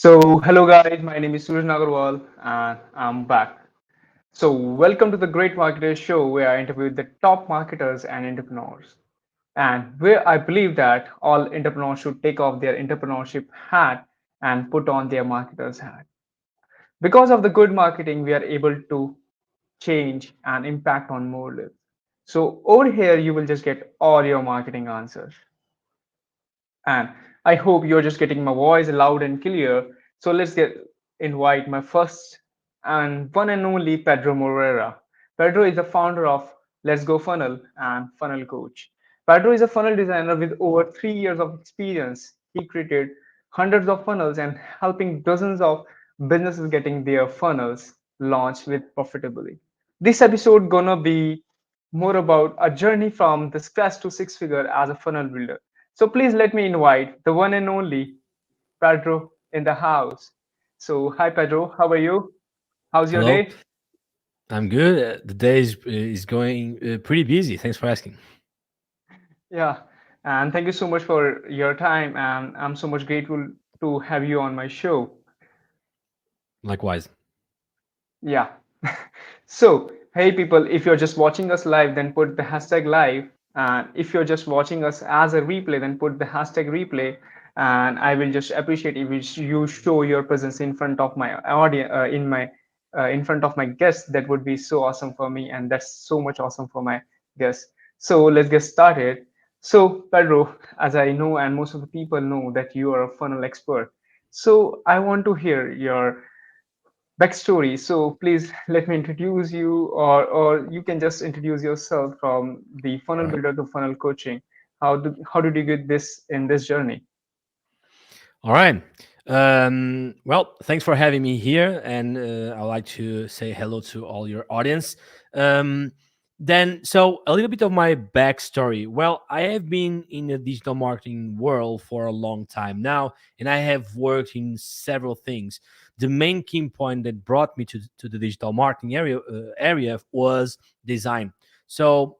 Hello guys, my name is Suraj Nagarwal and I'm back. Welcome to the Great Marketers Show where I interview the top marketers and entrepreneurs. And where I believe that all entrepreneurs should take off their entrepreneurship hat and put on their marketer's hat. Because of the good marketing, we are able to change and impact on more lives. So, over here, you will just get all your marketing answers. And I hope you're just getting my voice loud and clear. So let's get invite my first and one and only Pedro Moreira. Pedro is the founder of Let's Go Funnel and Funnel Coach. Pedro is a funnel designer with over 3 years of experience. He created hundreds of funnels and helping dozens of businesses getting their funnels launched with profitably. This episode gonna be more about a journey from the scratch to six figure as a funnel builder. So please let me invite the one and only Pedro in the house. So hi Pedro, how are you? How's your Hello, day? I'm good. The day is going pretty busy. Thanks for asking. Yeah, and thank you so much for your time, and I'm so much grateful to have you on my show. Likewise. Yeah. So, hey people, if you're just watching us live, then put the hashtag live. And if you're just watching us as a replay, then put the hashtag replay. And I will just appreciate if you show your presence in front of my audience, in front of my guests. That would be so awesome for me, and that's so much awesome for my guests. So let's get started. So Pedro, as I know, and most of the people know that you are a funnel expert. So I want to hear your backstory. So please let me introduce you, or you can just introduce yourself from the All funnel right. builder to funnel coaching. How did you get this in this journey? All right. Well, thanks for having me here, and I'd like to say hello to all your audience. Um, so a little bit of my backstory. Well, I have been in the digital marketing world for a long time now, and I have worked in several things. The main key point that brought me to the digital marketing area was design. So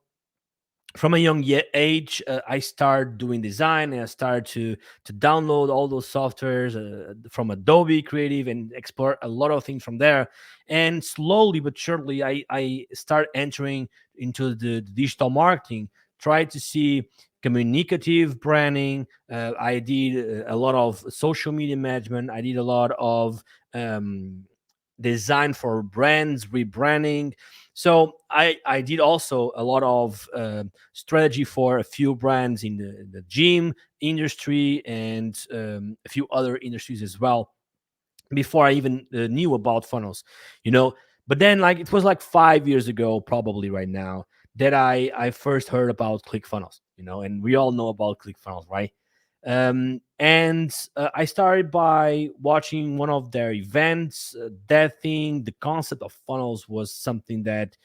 from a young age, I started doing design, and I started to download all those softwares from Adobe Creative and explore a lot of things from there. And slowly but surely, I start entering into the digital marketing, try to see communicative branding. I did a lot of social media management. I did a lot of um, design for brands, rebranding. So I did also a lot of strategy for a few brands in the gym industry and a few other industries as well before I even knew about funnels, you know. But then, like, it was like 5 years ago, probably right now, that I first heard about ClickFunnels, and we all know about ClickFunnels, right? And I started by watching one of their events. That thing, the concept of funnels was something that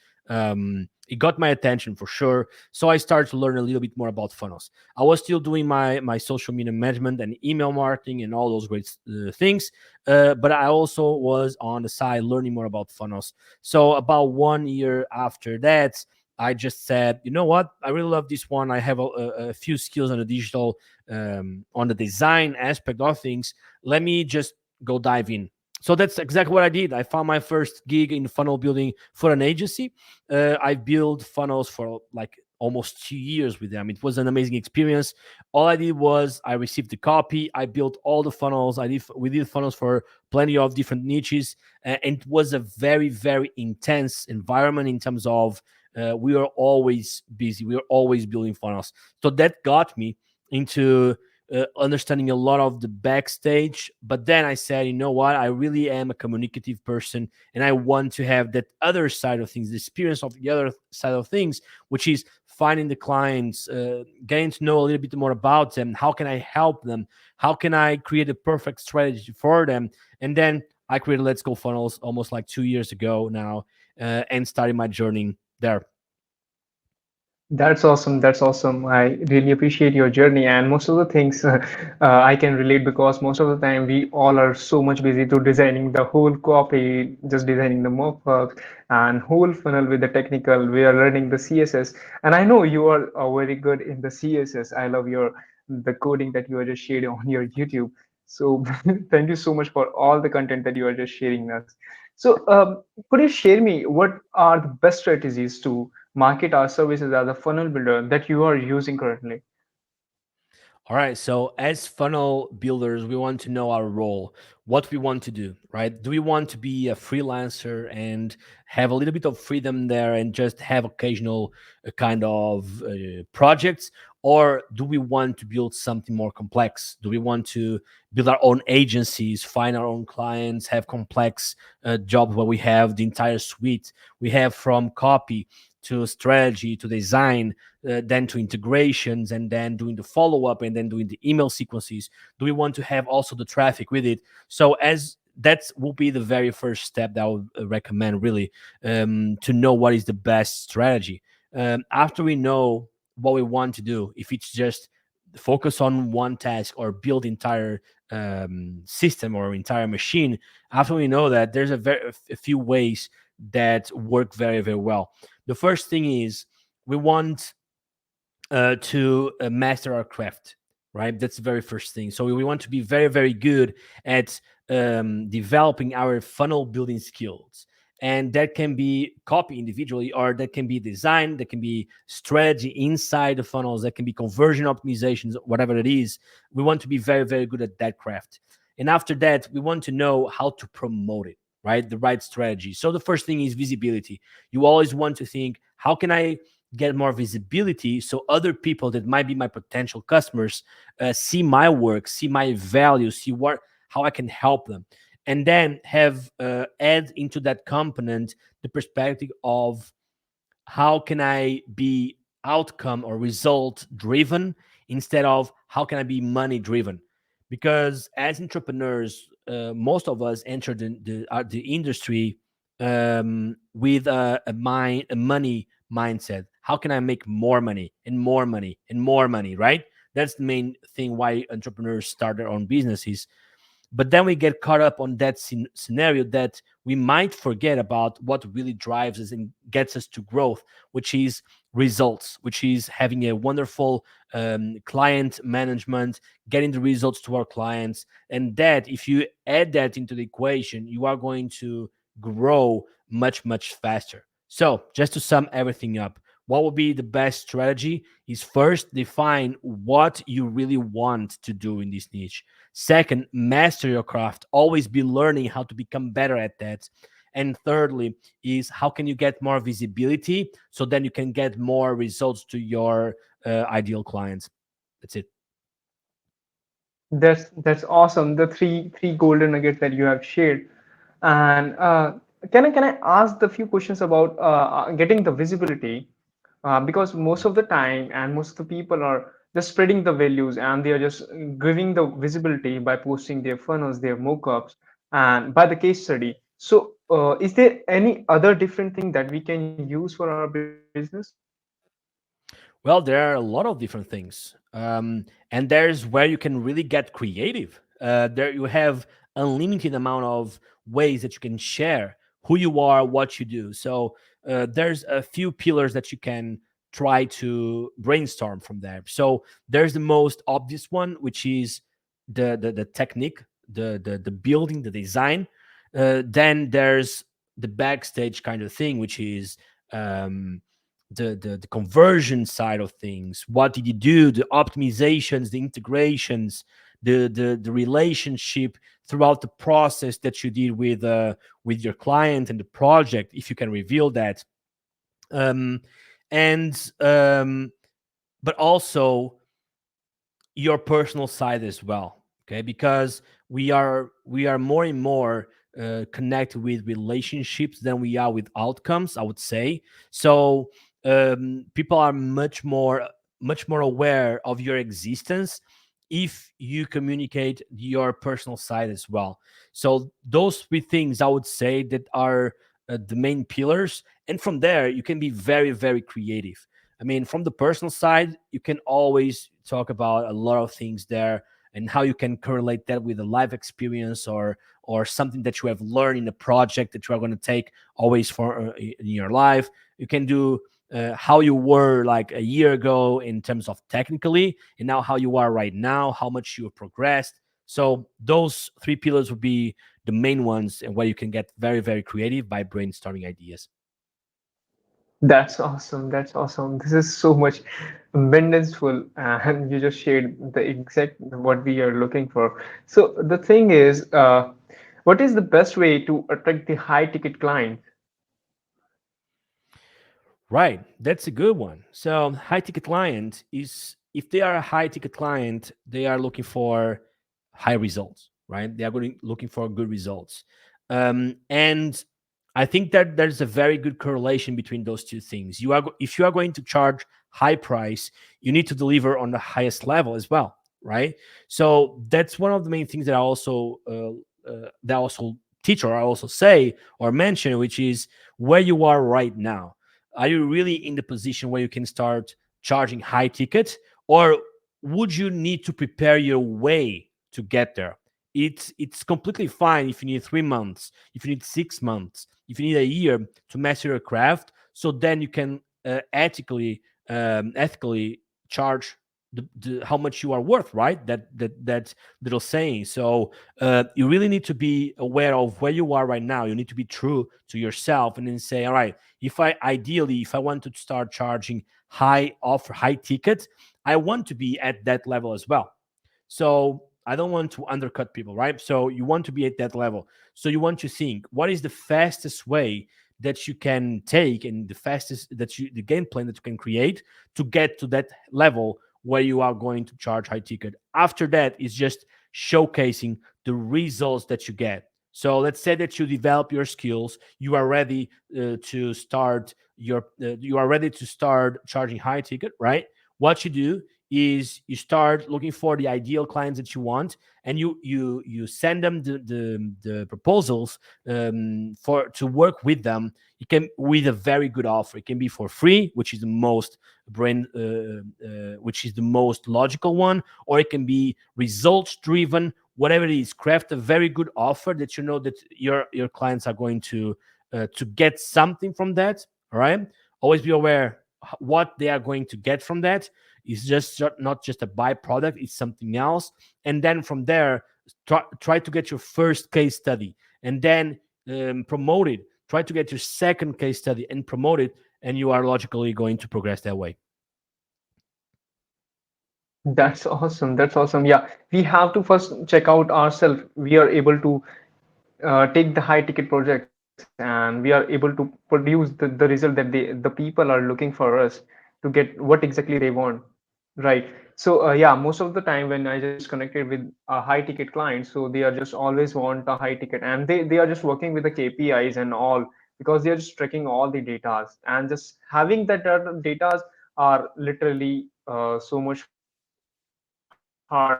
it got my attention for sure. So I started to learn a little bit more about funnels. I was still doing my social media management and email marketing and all those great things, but I also was on the side learning more about funnels. So about 1 year after that, I just said, you know what? I really love this one. I have a few skills on the digital, on the design aspect of things. Let me just go dive in. So that's exactly what I did. I found my first gig in funnel building for an agency. I built funnels for like almost 2 years with them. It was an amazing experience. All I did was I received the copy. I built all the funnels. We did funnels for plenty of different niches, and it was a very very intense environment in terms of we are always busy. We are always building funnels. So that got me into understanding a lot of the backstage. But then I said, you know what? I really am a communicative person, and I want to have that other side of things, the experience of the other side of things, which is finding the clients, getting to know a little bit more about them. How can I help them? How can I create a perfect strategy for them? And then I created Let's Go Funnels almost like 2 years ago now, and started my journey there. That's awesome. That's awesome. I really appreciate your journey, and most of the things I can relate because most of the time we all are so much busy to designing the whole copy, just designing the mock-ups and whole funnel with the technical. We are learning the CSS, and I know you are very good in the CSS. I love your the coding that you are just shared on your YouTube. So thank you so much for all the content that you are just sharing us. So could you share me what are the best strategies to market our services as a funnel builder that you are using currently? All right. So, as funnel builders, we want to know our role, what we want to do, right? Do we want to be a freelancer and have a little bit of freedom there and just have occasional kind of projects? Or do we want to build something more complex? Do we want to build our own agencies, find our own clients, have complex jobs where we have the entire suite? We have from copy to strategy to design, then to integrations, and then doing the follow up, and then doing the email sequences. Do we want to have also the traffic with it? So as that will be the very first step that I would recommend, really, to know what is the best strategy. After we know what we want to do, if it's just focus on one task or build entire system or entire machine, after we know that, there's a few ways that work very, very well. The first thing is we want to master our craft, right? That's the very first thing. So we want to be very, very good at developing our funnel building skills. And that can be copy individually, or that can be design, that can be strategy inside the funnels, that can be conversion optimizations, whatever it is. We want to be very, very good at that craft. And after that, we want to know how to promote it, right? The right strategy. So the first thing is visibility. You always want to think, how can I get more visibility so other people that might be my potential customers see my work, see my value, see what how I can help them, and then have add into that component the perspective of how can I be outcome or result driven instead of how can I be money driven? Because as entrepreneurs, most of us enter the industry with a money mindset. How can I make more money and more money and more money? Right? That's the main thing why entrepreneurs start their own businesses. But then we get caught up on that scenario that we might forget about what really drives us and gets us to growth, which is results, which is having a wonderful client management, getting the results to our clients. And that, if you add that into the equation, you are going to grow much, much faster. So, just to sum everything up, what would be the best strategy is first define what you really want to do in this niche. Second, master your craft. Always be learning how to become better at that. And thirdly, is how can you get more visibility so then you can get more results to your ideal clients. That's it. That's awesome. The three golden nuggets that you have shared. And can I ask the few questions about getting the visibility? Because most of the time and most of the people are just spreading the values and they are just giving the visibility by posting their funnels, their mockups, and by the case study. So, is there any other different thing that we can use for our business? Well, there are a lot of different things, and there's where you can really get creative. There you have unlimited amount of ways that you can share who you are, what you do. So there's a few pillars that you can try to brainstorm from there. So there's the most obvious one, which is the technique, the building, the design. Then there's the backstage kind of thing, which is um, the conversion side of things. What did you do? The optimizations, the integrations, the relationship throughout the process that you did with your client and the project, if you can reveal that. Um, and but also your personal side as well, okay? Because we are more and more connected with relationships than we are with outcomes, I would say. So people are much more aware of your existence if you communicate your personal side as well. So those three things, I would say, that are the main pillars, and from there you can be very, very creative. I mean, from the personal side, you can always talk about a lot of things there and how you can correlate that with a life experience or something that you have learned in a project that you are going to take always for in your life. You can do how you were like a year ago in terms of technically, and now how you are right now, how much you have progressed. So those three pillars would be the main ones, and where you can get very, very creative by brainstorming ideas. That's awesome. That's awesome. This is so much meaningful, and you just shared the exact what we are looking for. So the thing is, what is the best way to attract the high ticket client? Right, that's a good one. So high ticket client is, if they are a high ticket client, they are looking for high results, right? They are looking for good results, and I think that there's a very good correlation between those two things. If you are going to charge high price, you need to deliver on the highest level as well, right? So that's one of the main things that I also teach, or I also say or mention, which is where you are right now. Are you really in the position where you can start charging high ticket, or would you need to prepare your way to get there? It's completely fine if you need 3 months, if you need 6 months, if you need a year to master your craft. So then you can ethically charge how much you are worth, right? That little saying. So you really need to be aware of where you are right now. You need to be true to yourself, and then say, all right, if I want to start charging high ticket, I want to be at that level as well. So I don't want to undercut people, right? So you want to be at that level. So you want to think, what is the fastest way that you can take, and the game plan that you can create to get to that level where you are going to charge high ticket. After that is just showcasing the results that you get. So let's say that you develop your skills, you are ready you are ready to start charging high ticket, right? What you do is you start looking for the ideal clients that you want, and you send them the proposals, for to work with them. You can, with a very good offer. It can be for free, which is the most which is the most logical one, or it can be results driven. Whatever it is, craft a very good offer that you know that your clients are going to get something from that. All right, always be aware what they are going to get from that. It's just not just a byproduct, it's something else. And then from there, try to get your first case study, and then promote it. Try to get your second case study and promote it, and you are logically going to progress that way. That's awesome. That's awesome. Yeah, we have to first check out ourselves. We are able to take the high ticket projects, and we are able to produce the result that the people are looking for us to get what exactly they want, right? So yeah, most of the time when I just connected with a high ticket client, so they are just always want a high ticket, and they are just working with the KPIs and all, because they are just tracking all the datas, and just having that datas are literally so much hard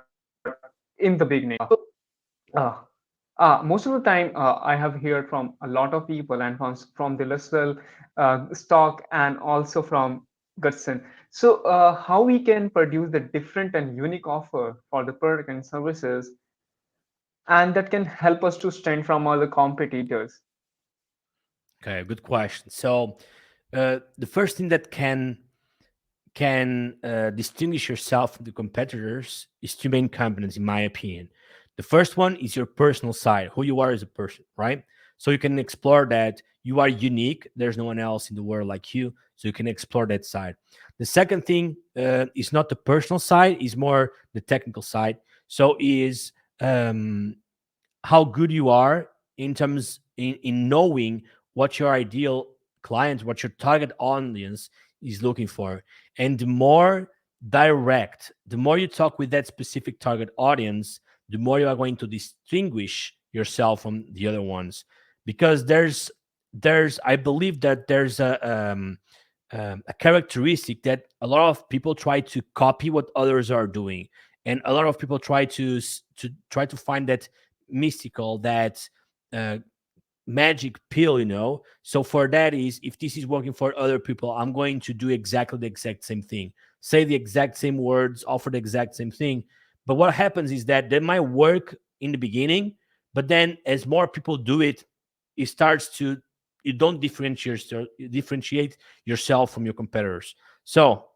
in the beginning. So most of the time, I have heard from a lot of people, and from the Luswell stock, and also from Gutson. So, how we can produce the different and unique offer for the product and services, and that can help us to stand from other competitors. Okay, good question. So the first thing that can distinguish yourself from the competitors is two main components, in my opinion. The first one is your personal side, who you are as a person, right? So you can explore that. You are unique. There's no one else in the world like you. So you can explore that side. The second thing is not the personal side, is more the technical side. So is how good you are in knowing what your ideal client, what your target audience is looking for. And the more direct, the more you talk with that specific target audience, the more you are going to distinguish yourself from the other ones. Because there's I believe that there's a characteristic that a lot of people try to copy what others are doing, and a lot of people try to find that mystical, that uh, magic pill, so for that is, if this is working for other people, I'm going to do exactly the exact same thing, say the exact same words, offer the exact same thing. But what happens is that they might work in the beginning, but then as more people do it, it starts to you don't differentiate yourself from your competitors. So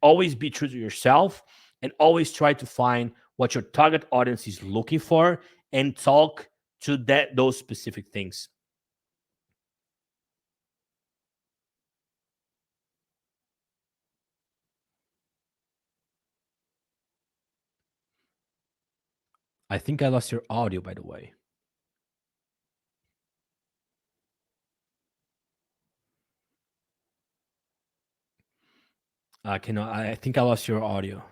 always be true to yourself, and always try to find what your target audience is looking for, and talk to those specific things. I think I lost your audio, by the way. I cannot. I think I lost your audio.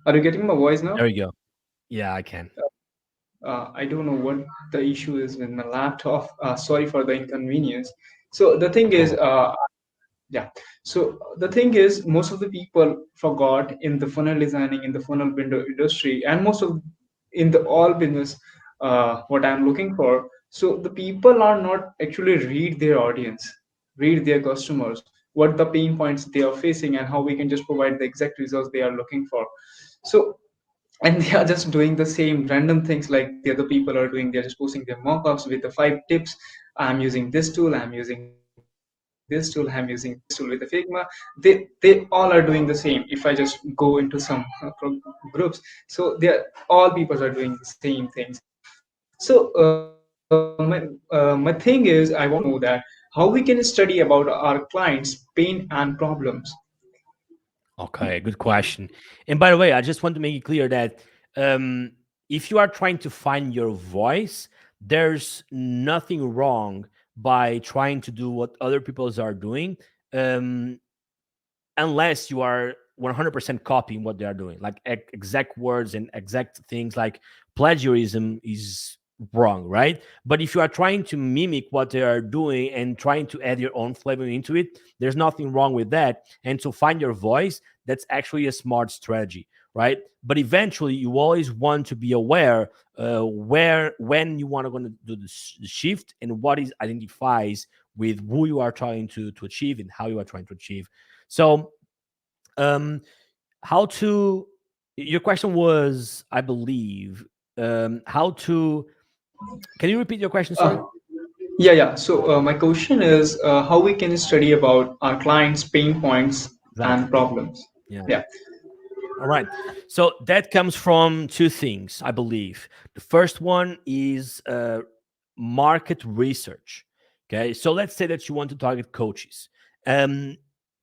Are you getting my voice now? There you go. Yeah, I can. I don't know what the issue is with my laptop. Sorry for the inconvenience. So the No thing is, problem. yeah. So the thing is, most of the people forgot in the funnel designing, in the funnel window industry, and most of in the all business, what I'm looking for. So the people are not actually read their audience, read their customers, what the pain points they are facing, and how we can just provide the exact results they are looking for. So and they are just doing the same random things like the other people are doing. They're just posting their mock-ups with the 5 tips. I'm using this tool, I'm using this tool, I'm using this tool with the Figma. They all are doing the same. If I just go into some groups, so they're all people are doing the same things. So my thing is, I want to know that how we can study about our clients pain and problems. Okay, good question. And by the way, I just want to make it clear that um, if you are trying to find your voice, there's nothing wrong by trying to do what other people are doing. Um, unless you are 100% copying what they are doing, like exact words and exact things. Like plagiarism is wrong, right? But if you are trying to mimic what they are doing and trying to add your own flavor into it, there's nothing wrong with that. And to find your voice, that's actually a smart strategy, right? But eventually you always want to be aware where when you want to go to do the shift, and what is identifies with who you are trying to achieve and how you are trying to achieve. So, um, how to? Your question was, I believe, how to? Can you repeat your question? Sorry. Uh, yeah. So my question is how we can study about our clients' pain points and Exactly. problems. Yeah. Yeah. All right. So that comes from two things, I believe. The first one is market research. Okay. So let's say that you want to target coaches. Um,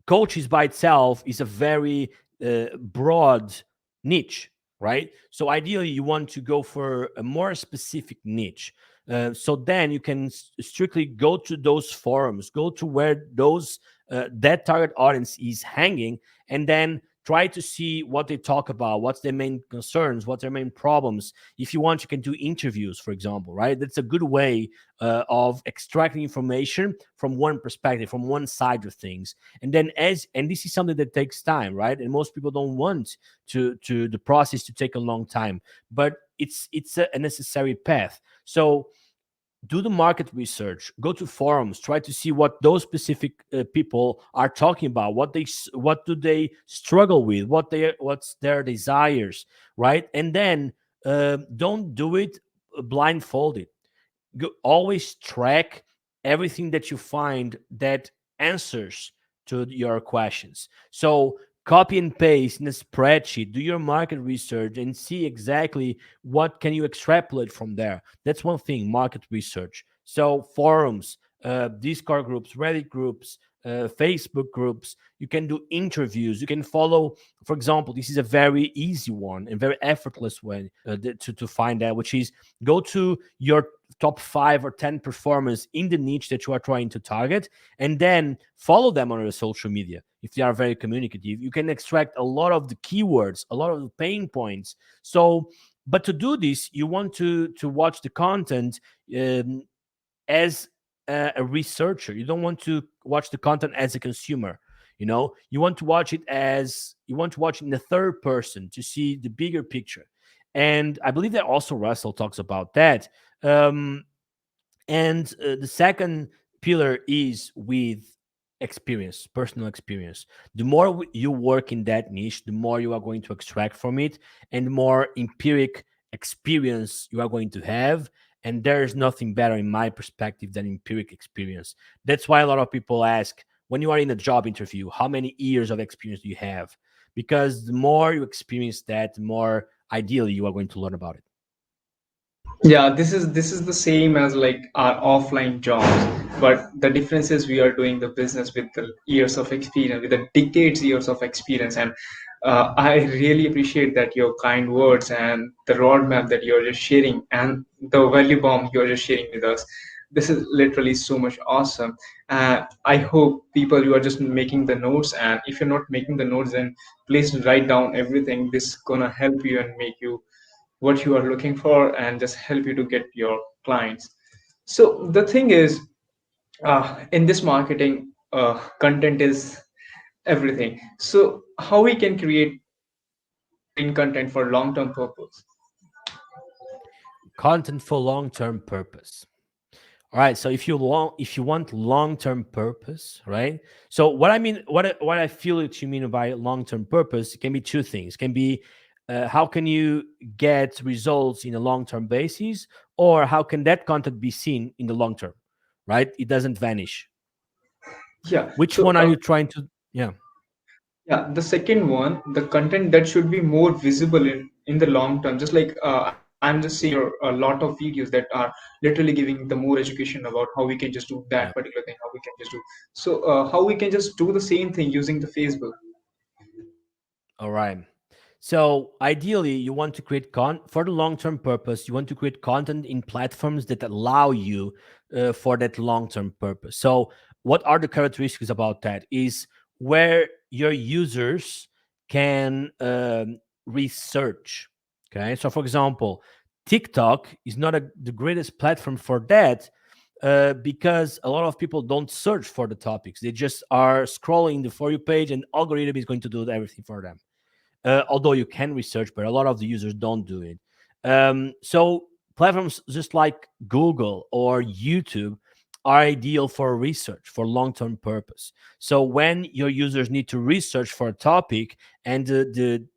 coaches by itself is a very broad niche, right? So ideally, you want to go for a more specific niche. So then you can strictly go to those forums, go to where those that target audience is hanging, and then try to see what they talk about, what's their main concerns, what's their main problems. If you want, you can do interviews, for example, right? That's a good way of extracting information from one perspective, from one side of things. And then and this is something that takes time, right? And most people don't want to the process to take a long time, but it's a necessary path. So do the market research, go to forums, try to see what those specific people are talking about, what do they struggle with, what's their desires, right? And then don't do it blindfolded. Always track everything that you find that answers to your questions. So copy and paste in a spreadsheet, do your market research and see exactly what can you extrapolate from there. That's one thing, market research. So forums, Discord groups, Reddit groups, Facebook groups, you can do interviews, you can follow. For example, this is a very easy one and very effortless way to find out, which is go to your top 5 or 10 performers in the niche that you are trying to target, and then follow them on your social media. If they are very communicative, you can extract a lot of the keywords, a lot of the pain points. So, but to do this, you want to watch the content as a researcher. You don't want to watch the content as a consumer. You want to watch it as you want to watch it in the third person to see the bigger picture. And I believe that also Russell talks about that. um, and the second pillar is with experience, personal experience. The more you work in that niche, the more you are going to extract from it, and the more empiric experience you are going to have. And there is nothing better in my perspective than empiric experience. That's why a lot of people ask, when you are in a job interview, how many years of experience do you have? Because the more you experience that, the more ideally you are going to learn about it. Yeah, this is the same as like our offline jobs, but the difference is we are doing the business with the years of experience, with the decades years of experience. And I really appreciate that your kind words and the roadmap that you're just sharing and the value bomb you're just sharing with us. This is literally so much awesome. I hope people, you are just making the notes, and if you're not making the notes, then please write down everything. This gonna help you and make you what you are looking for and just help you to get your clients. So the thing is, in this marketing, content is everything. So how we can create clean content for long-term purpose? Content for long-term purpose. All right. So if you want long-term purpose, right? So what I mean, what I feel that you mean by long-term purpose, it can be two things. It can be how can you get results in a long-term basis, or how can that content be seen in the long term, right? It doesn't vanish. Yeah. Which So one are you trying to? Yeah. yeah, the second one, the content that should be more visible in the long term. Just like I'm just seeing your a lot of videos that are literally giving the more education about how we can just do that Yeah. particular thing, how we can just do. So how we can just do the same thing using the Facebook. All right. So ideally, you want to create for the long-term purpose. You want to create content in platforms that allow you for that long-term purpose. So what are the characteristics about that? Is where your users can research. Okay. So for example, TikTok is not the greatest platform for that because a lot of people don't search for the topics. They just are scrolling the For You page, and algorithm is going to do everything for them. Although you can research, but a lot of the users don't do it. So platforms just like Google or YouTube are ideal for research for long-term purpose. So when your users need to research for a topic and the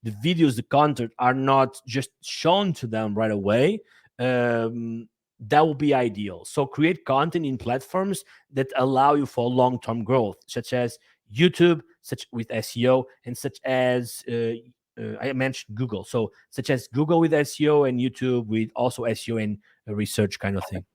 videos, the content are not just shown to them right away, that will be ideal. So create content in platforms that allow you for long-term growth, such as YouTube, such with SEO, and such as I mentioned Google. So such as Google with SEO and YouTube with also SEO and research kind of thing.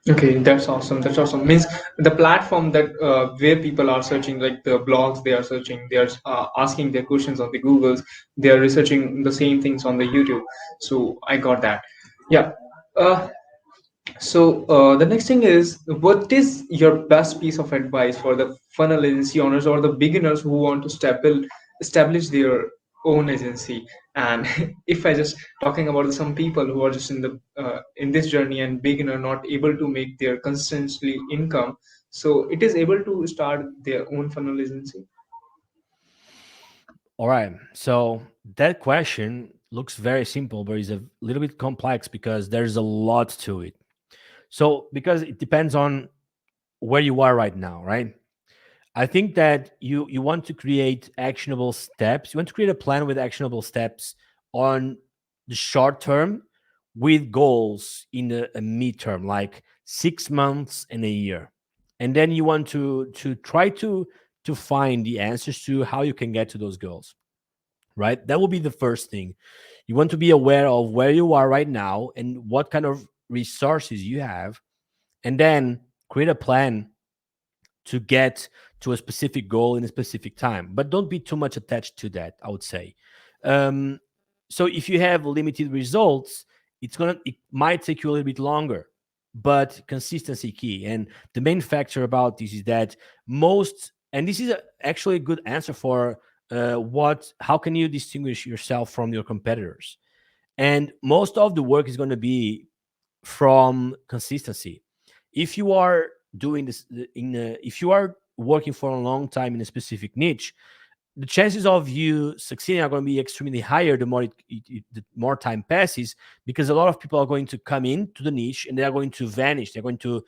Okay, that's awesome. That's awesome. Means the platform that where people are searching, like the blogs, they are searching, they are asking their questions on the Googles, they are researching the same things on the YouTube. So I got that. Yeah. Uh, so the next thing is, what is your best piece of advice for the funnel agency owners or the beginners who want to establish their own agency? And if I just talking about some people who are just in this journey and beginner not able to make their consistently income, so it is able to start their own funnel agency. All right. So that question looks very simple, but is a little bit complex because there's a lot to it. So because it depends on where you are right now, right? I think that you want to create actionable steps. You want to create a plan with actionable steps on the short term with goals in a midterm, like 6 months and a year. And then you want to try to find the answers to how you can get to those goals, right? That will be the first thing. You want to be aware of where you are right now and what kind of resources you have, and then create a plan to get to a specific goal in a specific time. But don't be too much attached to that, I would say. Um, so if you have limited results, it might take you a little bit longer, but consistency key. And the main factor about this is that and this is actually a good answer for what how can you distinguish yourself from your competitors. And most of the work is going to be from consistency. If you are doing this if you are working for a long time in a specific niche, the chances of you succeeding are going to be extremely higher the more the more time passes, because a lot of people are going to come into the niche and they are going to vanish. They're going to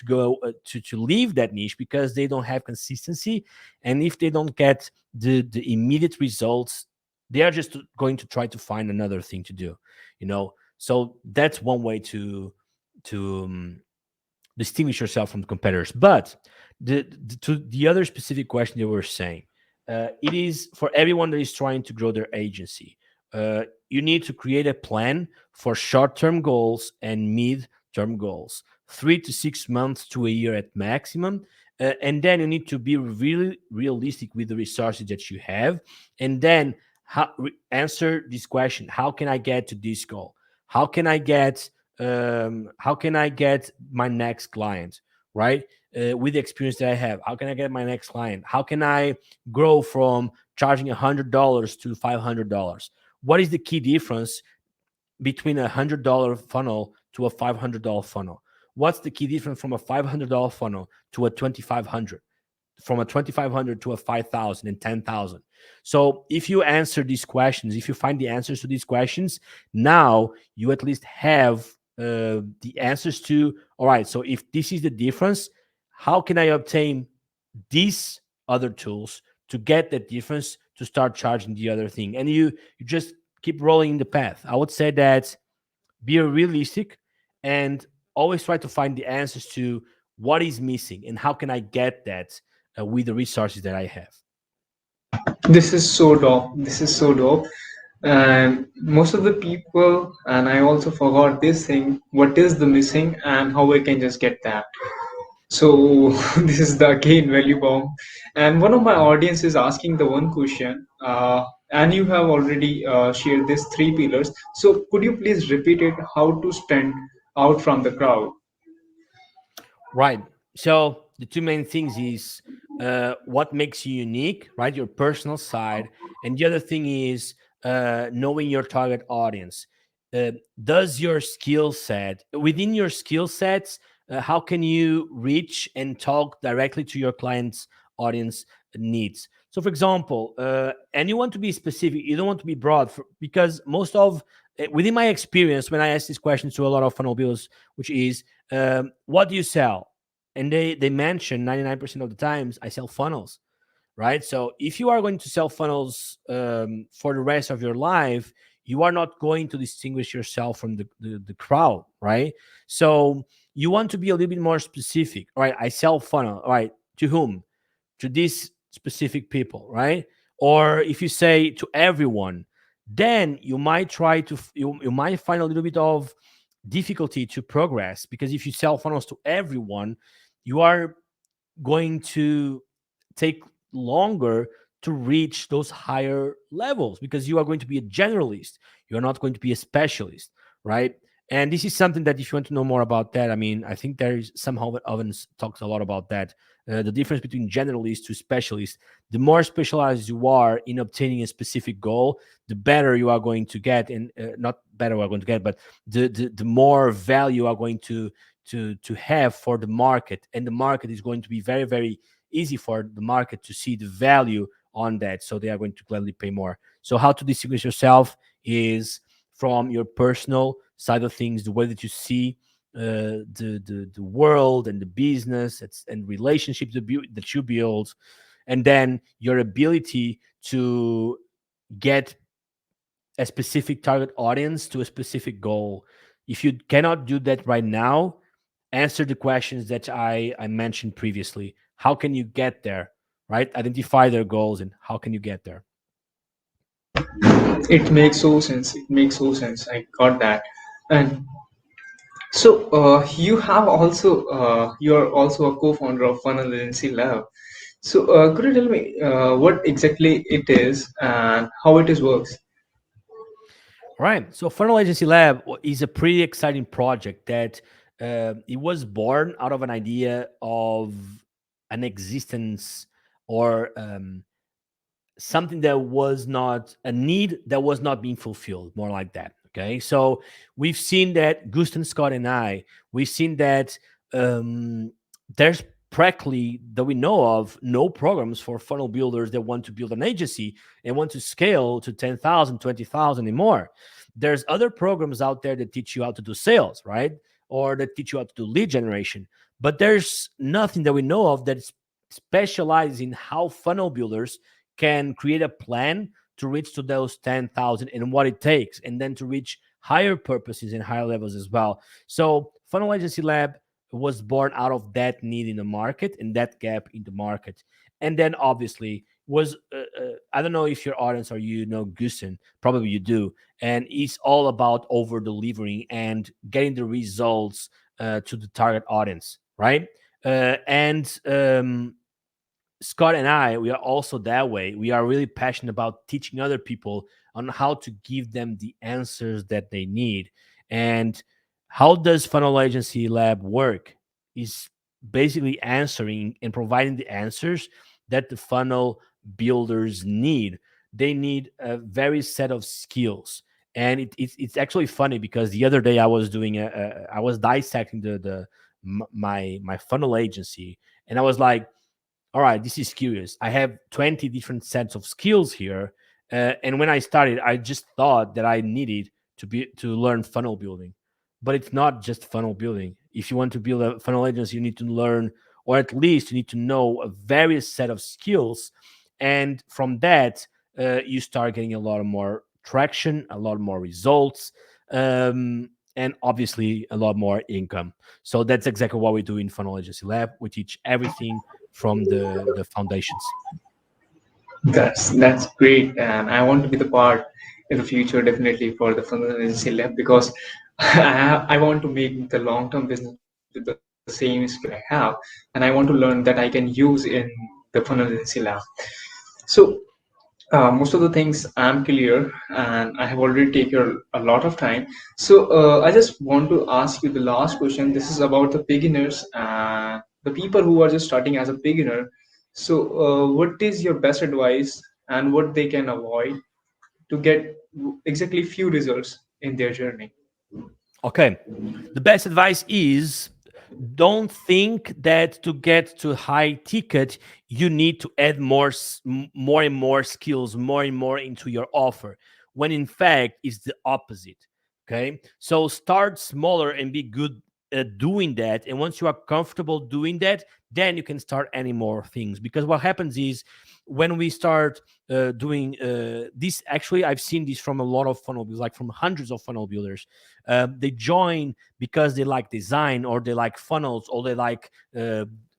go to leave that niche because they don't have consistency, and if they don't get the immediate results, they are just going to try to find another thing to do, you know. So that's one way to distinguish yourself from the competitors. But to the other specific question that we were saying, it is for everyone that is trying to grow their agency. You need to create a plan for short-term goals and mid-term goals, 3 to 6 months to a year at maximum. And then you need to be really realistic with the resources that you have. And then answer this question: how can I get to this goal? How can I get how can I get my next client, right? With the experience that I have, how can I get my next client? How can I grow from charging $100 to $500? What is the key difference between $100 funnel to a $500 funnel? What's the key difference from a $500 funnel to a 2,500? From a 2,500 to a 5,000 and 10,000? So if you answer these questions, if you find the answers to these questions, now you at least have the answers to, all right, so if this is the difference, how can I obtain these other tools to get that difference to start charging the other thing? And you just keep rolling the path. I would say that be realistic and always try to find the answers to what is missing and how can I get that with the resources that I have. This is so dope. This is so dope. And most of the people, and I also forgot this thing, what is the missing and how we can just get that. So this is the again value bomb. And one of my Yeah. audience is asking the one question, and you have already shared these three pillars. So could you please repeat it? How to stand out from the crowd? Right. So the two main things is what makes you unique, right? Your personal side, and the other thing is knowing your target audience. Uh, does your skill set within your skill sets? How can you reach and talk directly to your client's audience needs? So, for example, and you want to be specific. You don't want to be broad, because most of within my experience, when I ask these questions to a lot of funnel builders, which is what do you sell? And they mention 99% of the times I sell funnels, right? So if you are going to sell funnels for the rest of your life, you are not going to distinguish yourself from the crowd, right? So you want to be a little bit more specific. All right, I sell funnel. All right, to whom? To these specific people, right? Or if you say to everyone, then you might try to you might find a little bit of difficulty to progress, because if you sell funnels to everyone, you are going to take longer to reach those higher levels, because you are going to be a generalist. You're not going to be a specialist, right? And this is something that, if you want to know more about that, I mean, I think there is somehow Ovens talks a lot about that. The difference between generalist to specialist. The more specialized you are in obtaining a specific goal, the better you are going to get, and not better you are going to get, but the more value you are going to have for the market, and the market is going to be very, very easy for the market to see the value on that, so they are going to gladly pay more. So how to distinguish yourself is from your personal side of things, the way that you see the world and the business, and relationships that you build, and then your ability to get a specific target audience to a specific goal. If you cannot do that right now, answer the questions that I mentioned previously. How can you get there? Right? Identify their goals and how can you get there? It makes so sense. It makes so sense. I got that. And so you have also you're also a co-founder of Funnel Agency Lab. So could you tell me what exactly it is and how it is works? All right. So Funnel Agency Lab is a pretty exciting project that it was born out of an idea of an existence, or something that was not a need that was not being fulfilled, more like that. Okay, so we've seen that Guston Scott and we've seen that um, there's practically, that we know of, no programs for funnel builders that want to build an agency and want to scale to 10,000, 20,000 and more. There's other programs out there that teach you how to do sales, right? Or that teach you how to do lead generation, but there's nothing that we know of that specializes in how funnel builders can create a plan to reach to those 10,000 and what it takes, and then to reach higher purposes and higher levels as well. So Funnel Agency Lab was born out of that need in the market and that gap in the market. And then obviously was I don't know if your audience or you know Gusen, probably you do, and it's all about over delivering and getting the results to the target audience, right? And Scott and I, we are also that way. We are really passionate about teaching other people on how to give them the answers that they need. And how does Funnel Agency Lab work? Is basically answering and providing the answers that the funnel builders need. They need a very set of skills. And it's actually funny because the other day I was doing I was dissecting my funnel agency, and I was like, all right, this is curious. I have 20 different sets of skills here. And when I started, I just thought that I needed to learn funnel building. But it's not just funnel building. If you want to build a funnel agency, you need to learn, or at least you need to know a various set of skills. And from that, you start getting a lot more traction, a lot more results, and obviously a lot more income. So that's exactly what we do in Funnel Agency Lab. We teach everything from the foundations. That's great, and I want to be the part in the future definitely for the funnel agency lab because I want to make the long term business with the same skill I have, and I want to learn that I can use in the funnel agency lab. So most of the things I'm clear, and I have already taken a lot of time. So I just want to ask you the last question. This is about the beginners and the people who are just starting as a beginner. So, what is your best advice and what they can avoid to get exactly few results in their journey? Okay. The best advice is don't think that to get to high ticket you need to add more and more skills, more and more into your offer, when in fact it's the opposite. Okay, so start smaller and be good at doing that, and once you are comfortable doing that, then you can start adding more things. Because what happens is when we start doing this, actually I've seen this from a lot of funnel builders, like from hundreds of funnel builders. They join because they like design, or they like funnels, or they like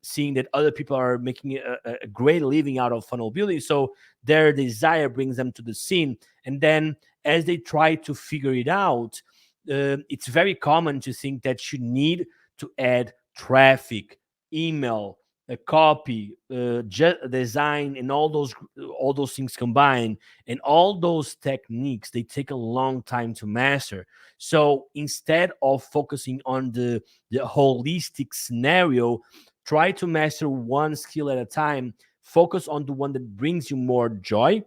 seeing that other people are making a great living out of funnel building. So their desire brings them to the scene. And then as they try to figure it out, it's very common to think that you need to add traffic, email, a copy, design, and all those things combined, and all those techniques, they take a long time to master. So instead of focusing on the holistic scenario, try to master one skill at a time. Focus on the one that brings you more joy,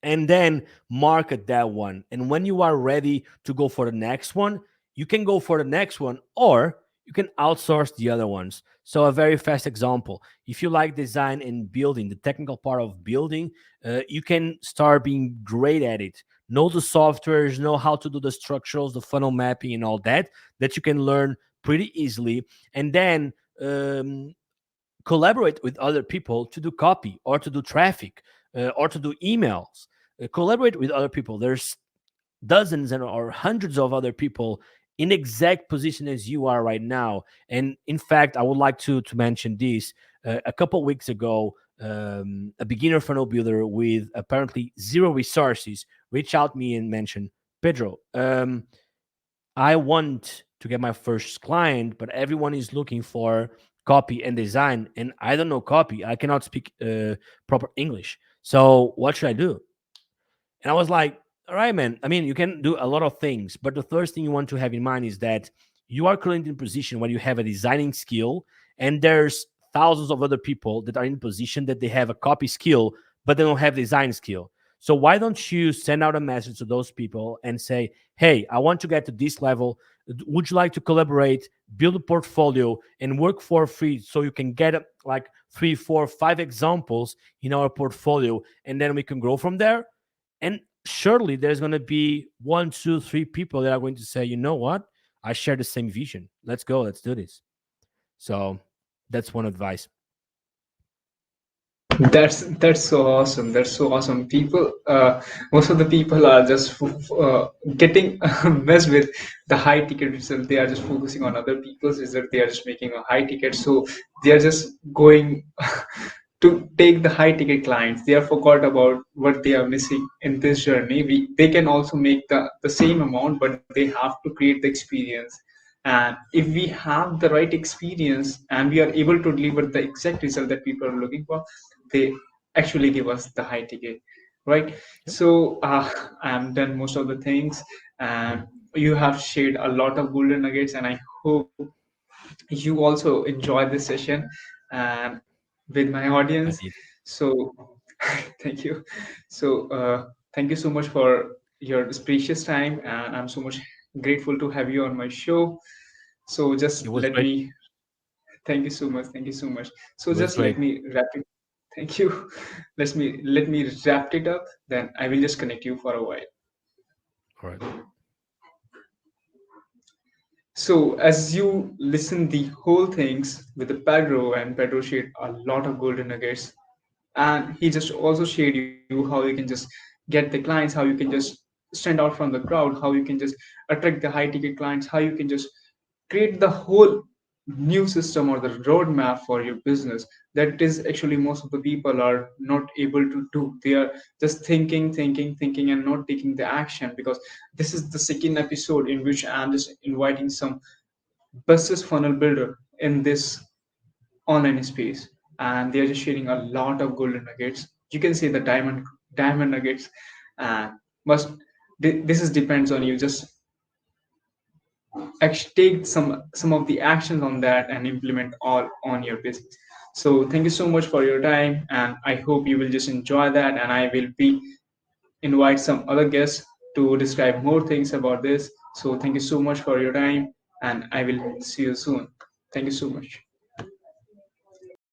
and then market that one. And when you are ready to go for the next one, you can go for the next one, or you can outsource the other ones. So, a very fast example: if you like design and building, the technical part of building, you can start being great at it. Know the softwares, know how to do the structurals, the funnel mapping, and all that, that you can learn pretty easily. And then collaborate with other people to do copy, or to do traffic, or to do emails. Collaborate with other people. There's dozens and or hundreds of other people in exact position as you are right now. And in fact, I would like to mention this. A couple weeks ago, a beginner funnel builder with apparently zero resources reached out to me and mentioned, Pedro, I want to get my first client, but everyone is looking for copy and design, and I don't know copy. I cannot speak proper English. So what should I do? And I was like, all right, man. I mean, you can do a lot of things, but the first thing you want to have in mind is that you are currently in a position where you have a designing skill, and there's thousands of other people that are in a position that they have a copy skill, but they don't have design skill. So why don't you send out a message to those people and say, hey, I want to get to this level. Would you like to collaborate, build a portfolio, and work for free so you can get like 3, 4, 5 examples in our portfolio, and then we can grow from there? And surely there's going to be 1, 2, 3 people that are going to say, you know what? I share the same vision. Let's go. Let's do this. So that's one advice. That's so awesome. That's so awesome. People, most of the people are just getting messed with the high ticket result. They are just focusing on other people's result. They are just making a high ticket, so they are just going to take the high ticket clients. They are forgot about what they are missing in this journey. They can also make the same amount, but they have to create the experience. And if we have the right experience and we are able to deliver the exact result that people are looking for, they actually give us the high ticket, right? Yep. So I'm done most of the things, and you have shared a lot of golden nuggets, and I hope you also enjoy this session and with my I audience. did. So thank you. So thank you so much for your precious time, and I'm so much grateful to have you on my show. So It just was let great. me thank you so much. Thank you so much. So It was just let great. me wrap it. Thank you. Let me wrap it up. Then I will just connect you for a while. All right. So as you listen the whole things with the Pedro, and Pedro shared a lot of golden nuggets, and he just also shared you how you can just get the clients, how you can just stand out from the crowd, how you can just attract the high ticket clients, how you can just create the whole new system or the roadmap for your business. That is actually most of the people are not able to do. They are just thinking and not taking the action, because this is the second episode in which I'm just inviting some business funnel builder in this online space, and they are just sharing a lot of golden nuggets. You can say the diamond nuggets, and must this is depends on you. Just take some of the actions on that and implement all on your business. So thank you so much for your time, and I hope you will just enjoy that, and I will be invite some other guests to describe more things about this. So thank you so much for your time, and I will see you soon. Thank you so much.